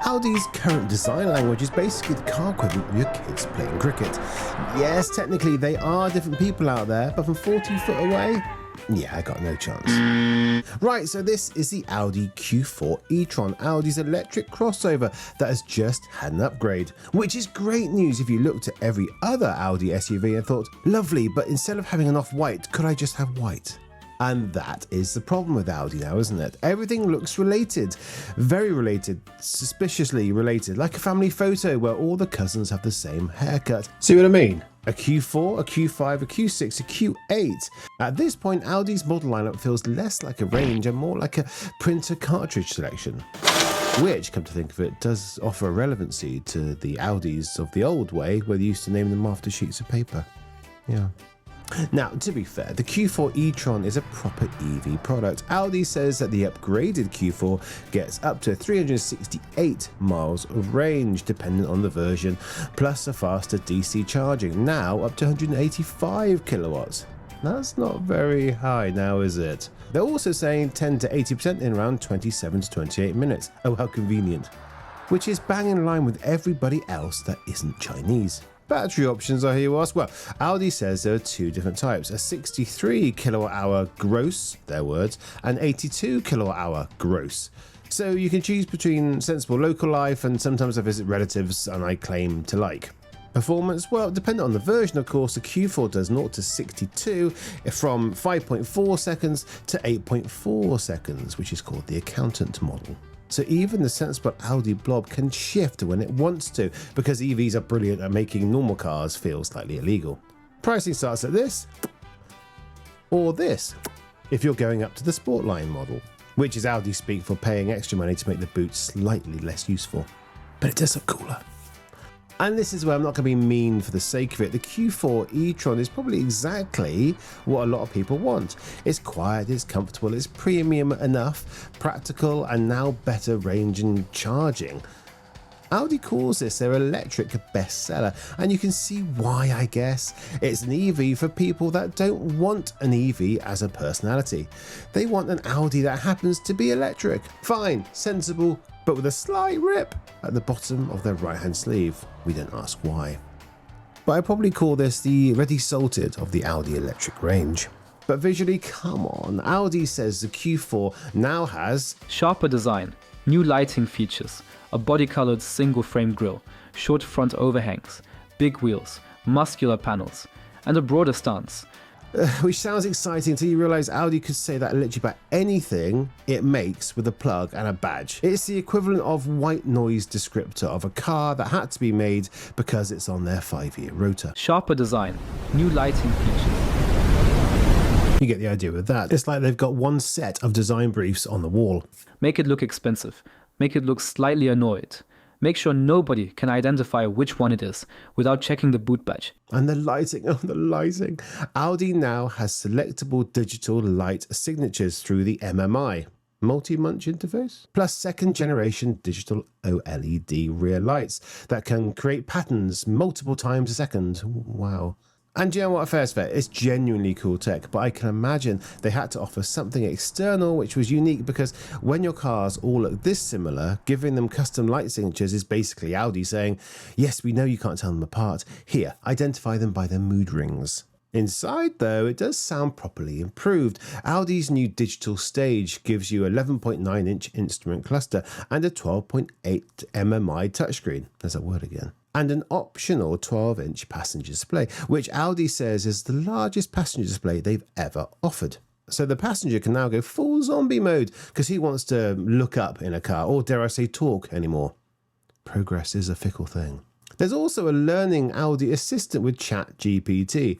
Audi's current design language is basically the car equivalent of your kids playing cricket. Yes, technically they are different people out there, but from 40 foot away, yeah, I got no chance. Right, so this is the Audi Q4 e-tron, Audi's electric crossover that has just had an upgrade, which is great news if you looked at every other Audi SUV and thought, lovely, but instead of having an off-white, could I just have white? And that is the problem with Audi now, isn't it? Everything looks related, very related, suspiciously related, like a family photo where all the cousins have the same haircut. See what I mean? A Q4, a Q5, a Q6, a Q8. At this point, Audi's model lineup feels less like a range and more like a printer cartridge selection. Which, come to think of it, does offer a relevancy to the Audis of the old way, where they used to name them after sheets of paper. Yeah. Now, to be fair, the Q4 e-tron is a proper EV product. Audi says that the upgraded Q4 gets up to 368 miles of range, depending on the version, plus a faster DC charging, now up to 185 kilowatts. That's not very high now, is it? They're also saying 10 to 80% in around 27 to 28 minutes. Oh, how convenient. Which is bang in line with everybody else that isn't Chinese. Battery options, I hear you ask. Well, Audi says there are two different types, a 63 kilowatt hour gross, their words, and 82 kilowatt hour gross. So you can choose between sensible local life and sometimes I visit relatives and I claim to like. Performance, well, depending on the version, of course, the Q4 does 0 to 62 from 5.4 seconds to 8.4 seconds, which is called the accountant model. So even the sensible Audi blob can shift when it wants to, because EVs are brilliant at making normal cars feel slightly illegal. Pricing starts at this, or this, if you're going up to the Sportline model, which is Audi speak for paying extra money to make the boot slightly less useful. But it does look cooler. And this is where I'm not going to be mean for the sake of it. The Q4 e-tron is probably exactly what a lot of people want. It's quiet, it's comfortable, it's premium enough, practical, and now better range and charging. Audi calls this their electric bestseller, and you can see why, I guess. It's an EV for people that don't want an EV as a personality. They want an Audi that happens to be electric. Fine, sensible, but with a slight rip at the bottom of their right-hand sleeve. We don't ask why. But I probably call this the ready salted of the Audi electric range. But visually, come on, Audi says the Q4 now has sharper design, new lighting features, a body-colored single-frame grille, short front overhangs, big wheels, muscular panels, and a broader stance. Which sounds exciting until you realise Audi could say that literally about anything it makes with a plug and a badge. It's the equivalent of white noise descriptor of a car that had to be made because it's on their 5-year rota. Sharper design, new lighting features. You get the idea with that. It's like they've got one set of design briefs on the wall. Make it look expensive. Make it look slightly annoyed. Make sure nobody can identify which one it is without checking the boot badge. And the lighting, oh, the lighting. Audi now has selectable digital light signatures through the MMI, multi-munch interface, plus second generation digital OLED rear lights that can create patterns multiple times a second. Wow. And you know what, fair's fair, it's genuinely cool tech, but I can imagine they had to offer something external which was unique, because when your cars all look this similar, giving them custom light signatures is basically Audi saying, yes, we know you can't tell them apart, here, identify them by their mood rings. Inside, though, it does sound properly improved. Audi's new digital stage gives you 11.9-inch instrument cluster and a 12.8 MMI touchscreen. There's that word again. And an optional 12-inch passenger display, which Audi says is the largest passenger display they've ever offered. So the passenger can now go full zombie mode because he wants to look up in a car, or dare I say talk anymore. Progress is a fickle thing. There's also a learning Audi assistant with ChatGPT.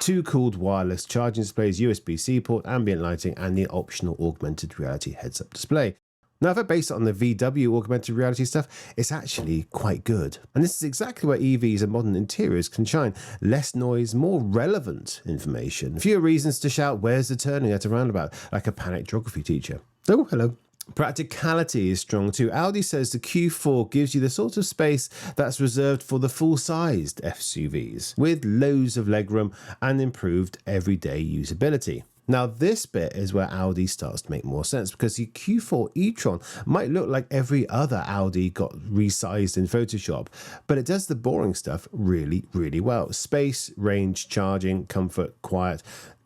2 cooled wireless charging displays, USB-C port, ambient lighting, and the optional augmented reality heads-up display. Now, if I base it on the VW augmented reality stuff, it's actually quite good. And this is exactly where EVs and modern interiors can shine. Less noise, more relevant information. Fewer reasons to shout, where's the turning at a roundabout, like a panicked geography teacher. Oh, hello. Practicality is strong too. Audi says the Q4 gives you the sort of space that's reserved for the full-sized SUVs, with loads of legroom and improved everyday usability. Now this bit is where Audi starts to make more sense, because the Q4 e-tron might look like every other Audi got resized in Photoshop, but it does the boring stuff really, really well. Space, range, charging, comfort, quiet.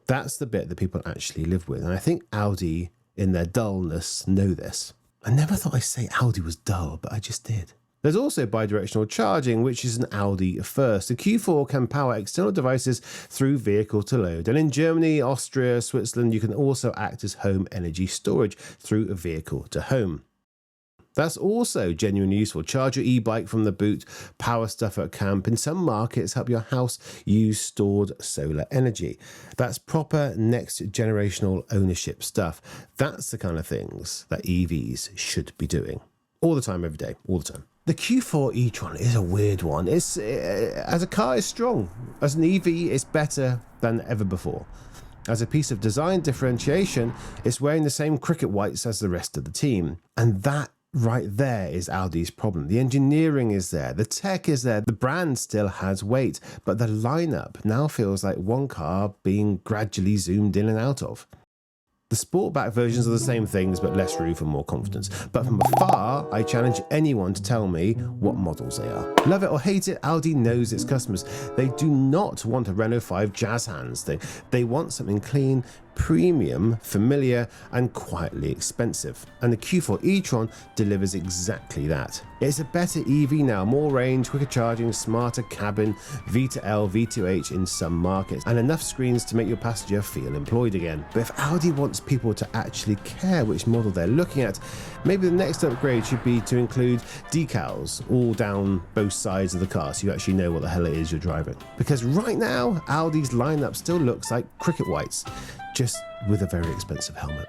That's the bit that people actually live with. And I think Audi, in their dullness, know this. I never thought I'd say Audi was dull, but I just did. There's also bidirectional charging, which is an Audi first. The Q4 can power external devices through vehicle to load. And in Germany, Austria, Switzerland, you can also act as home energy storage through a vehicle to home. That's also genuinely useful. Charge your e-bike from the boot, power stuff at camp. In some markets, help your house use stored solar energy. That's proper next generational ownership stuff. That's the kind of things that EVs should be doing. All the time, every day, all the time. The Q4 e-tron is a weird one. As a car, it's strong. As an EV, it's better than ever before. As a piece of design differentiation, it's wearing the same cricket whites as the rest of the team. And that right there is Audi's problem. The engineering is there, the tech is there, the brand still has weight, but the lineup now feels like one car being gradually zoomed in and out of. The sportback versions are the same things, but less roof and more confidence. But from afar, I challenge anyone to tell me what models they are. Love it or hate it, Audi knows its customers. They do not want a Renault 5 jazz hands thing. They want something clean, premium, familiar, and quietly expensive. And the Q4 e-tron delivers exactly that. It's a better EV now, more range, quicker charging, smarter cabin, V2L, V2H in some markets, and enough screens to make your passenger feel employed again. But if Audi wants people to actually care which model they're looking at, maybe the next upgrade should be to include decals all down both sides of the car so you actually know what the hell it is you're driving. Because right now, Audi's lineup still looks like cricket whites, just with a very expensive helmet.